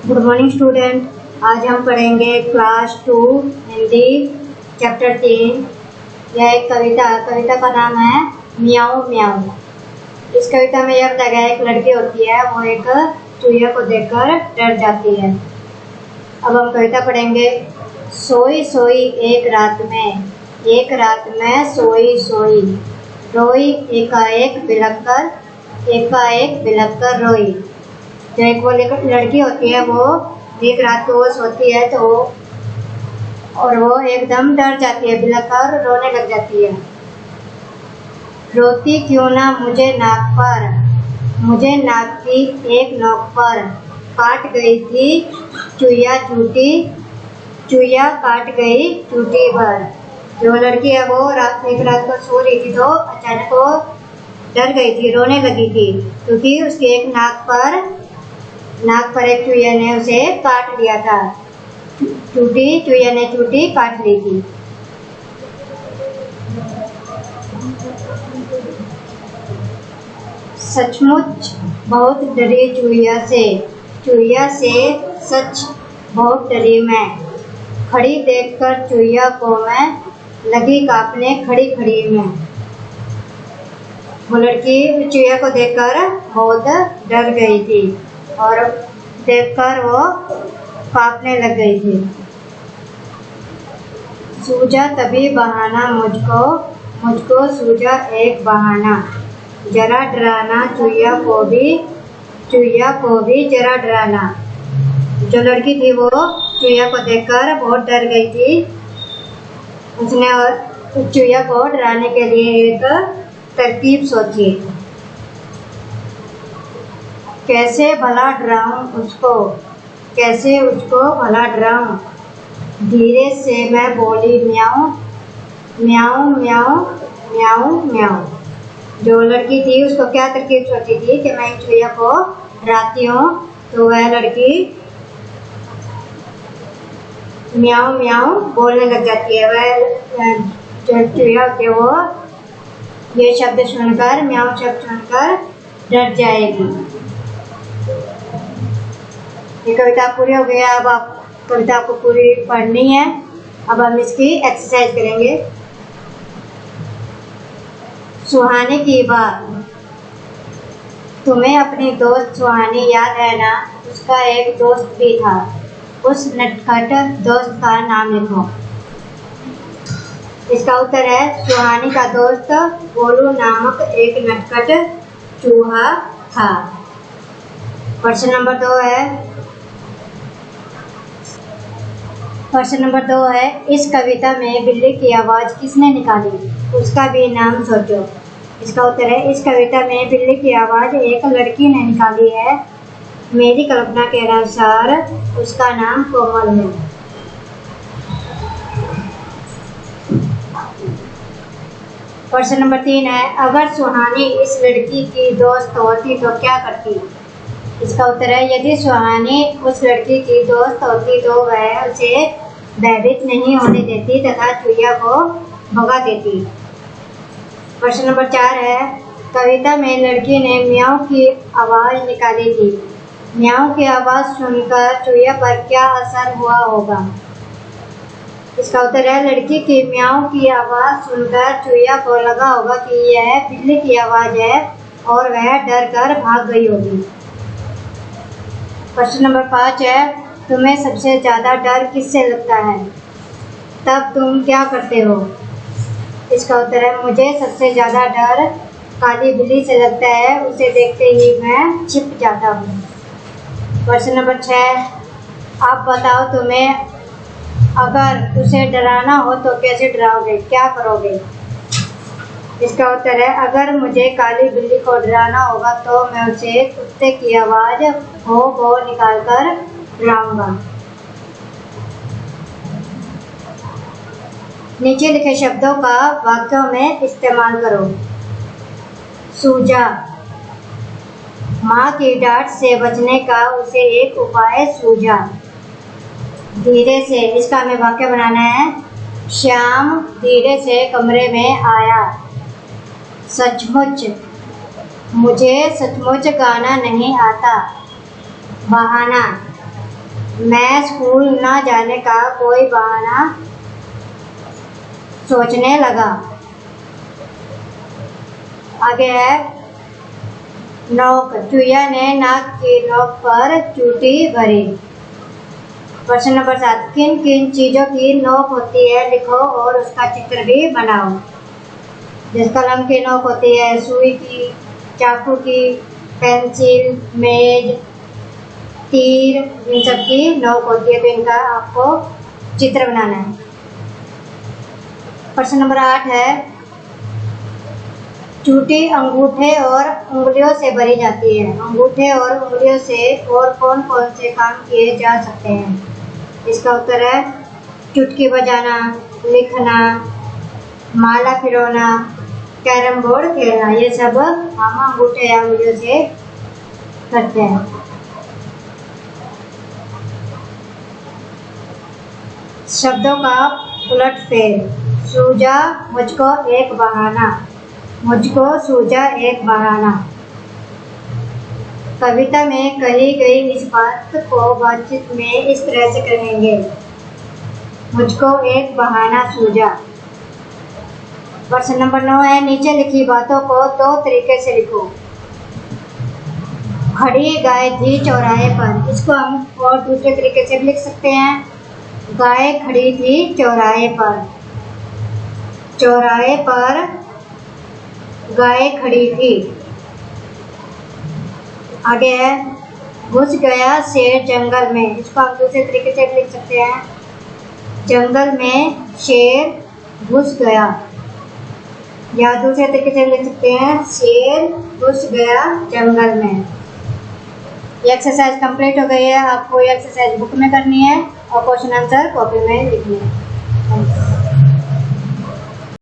Good morning student. आज हम पढ़ेंगे क्लास 2 हिंदी चैप्टर 3। यह एक कविता का नाम है म्याऊं म्याऊं। इस कविता में यह बताया गया है एक लड़की होती है, वो एक चूहे को देखकर डर जाती है। अब हम कविता पढ़ेंगे। सोई सोई एक रात में सोई सोई रोई एकाएक बिलख कर रोई। जो एक वो लड़की होती है, वो एक रात को वो सोती है तो वो एकदम डर जाती है, बिलख कर रोने लग जाती है। रोती क्यों ना मुझे नाक की एक नोक पर काट गई थी चुईया काट गई चूटी भर। जो लड़की है वो एक रात को सो रही थी तो अचानक वो डर गई थी, रोने लगी थी, क्योंकि उसके एक नाक पर एक चुईया ने उसे काट लिया था। चुईया ने चूटी काट ली थी। सचमुच बहुत डरी चुईया से सच बहुत डरी मैं। खड़ी देखकर चुईया को मैं लगी कांपने खड़ी में। वो लड़की चुईया को देखकर बहुत डर गई थी और देखकर वो कांपने लग गई थी। सूझा तभी बहाना मुझको सूझा एक बहाना, जरा डराना चुईया को भी जरा डराना। जो लड़की थी वो चुईया को देखकर बहुत डर गई थी। उसने चुईया को डराने के लिए एक तरकीब सोची। कैसे भला डराऊं धीरे से मैं बोली म्याऊं म्याऊं। जो लड़की थी उसको क्या तरकीब सोची थी कि मैं चुईया को डराती हूँ, तो वह लड़की म्याऊं म्याऊं बोलने लग जाती है। वह जो चुईया होती है वो ये शब्द सुनकर, म्याऊं शब्द सुनकर डर जाएगी। ये कविता पूरी हो गई है। अब आप कविता को पूरी पढ़नी है। अब हम इसकी एक्सरसाइज करेंगे। सुहानी की बात। तुम्हें अपनी दोस्त सुहानी याद है ना? उसका एक दोस्त भी था। उस नटखट दोस्त का नाम लिखो। इसका उत्तर है सुहानी का दोस्त गोलू नामक एक नटखट चूहा था। प्रश्न नंबर 2 है इस कविता में बिल्ली की आवाज किसने निकाली? उसका भी नाम सोचो। इसका उत्तर है इस कविता में बिल्ली की आवाज एक लड़की ने निकाली है। मेरी कल्पना के अनुसार उसका नाम कोमल है। प्रश्न नंबर 3 है अगर सुहानी इस लड़की की दोस्त होती तो क्या करती? इसका उत्तर है यदि सुहानी उस लड़की की दोस्त होती तो वह उसे भयभीत नहीं होने देती तथा चुईया को भगा देती। प्रश्न नंबर 4 है कविता में लड़की ने म्याऊं की आवाज निकाली थी। म्याऊं की आवाज सुनकर चुईया पर क्या असर हुआ होगा? इसका उत्तर है लड़की की म्याऊं की आवाज सुनकर चुईया को लगा होगा कि यह बिल्ली की आवाज है और वह डर कर भाग गई होगी। प्रश्न नंबर 5 है तुम्हें सबसे ज्यादा डर किससे लगता है? तब तुम क्या करते हो? इसका उत्तर है मुझे सबसे ज्यादा डर काली बिल्ली से लगता है। उसे देखते ही मैं छिप जाता हूँ। प्रश्न नंबर 6 आप बताओ तुम्हें अगर उसे डराना हो तो कैसे डराओगे, क्या करोगे? इसका उत्तर है अगर मुझे काली बिल्ली को डराना होगा तो मैं उसे कुत्ते की आवाज भो निकालकर डराऊंगा। नीचे लिखे शब्दों का वाक्यों में इस्तेमाल करो। सूझा माँ की डांट से बचने का उसे एक उपाय सूझा। धीरे से, इसका हमें वाक्य बनाना है। श्याम धीरे से कमरे में आया। सचमुच मुझे सचमुच गाना नहीं आता। बहाना मैं स्कूल न जाने का कोई बहाना सोचने लगा। आगे है नोक। चूया ने नाक की नोक पर चूटी भरी। प्रश्न नंबर 7, किन किन चीज़ों की नोक होती है लिखो और उसका चित्र भी बनाओ। जिस कलम की नोक होती है, सुई की, चाकू की, पेंसिल, मेज, तीर, इन सब की नोक होती है। तो इनका आपको चित्र बनाना है। प्रश्न नंबर 8 है चूटी अंगूठे और उंगलियों से भरी जाती है। अंगूठे और उंगलियों से और कौन कौन से काम किए जा सकते हैं? इसका उत्तर है चुटकी बजाना, लिखना, माला फिरौना, कैरम बोर्ड खेलना। ये सब हम अंगूठे या उंगलियों से करते हैं। शब्दों का उलटफेर। सूझा मुझको एक बहाना। मुझको सूझा एक बहाना। कविता में कही गई इस बात को बातचीत में इस तरह से कहेंगे, मुझको एक बहाना सूझा। प्रश्न नंबर 9 है नीचे लिखी बातों को 2 तरीके से लिखो। खड़ी गाय थी चौराहे पर। इसको हम और दूसरे तरीके से भी लिख सकते हैं। गाय खड़ी थी चौराहे पर। चौराहे पर गाय खड़ी थी। आगे है घुस गया शेर जंगल में। इसको हम दूसरे तरीके से लिख सकते हैं। जंगल में शेर घुस गया। या दूसरे तरीके से लिख सकते हैं शेर घुस गया जंगल में। ये एक्सरसाइज कंप्लीट हो गई है। आपको ये एक्सरसाइज बुक में करनी है और क्वेश्चन आंसर कॉपी में लिखनी है।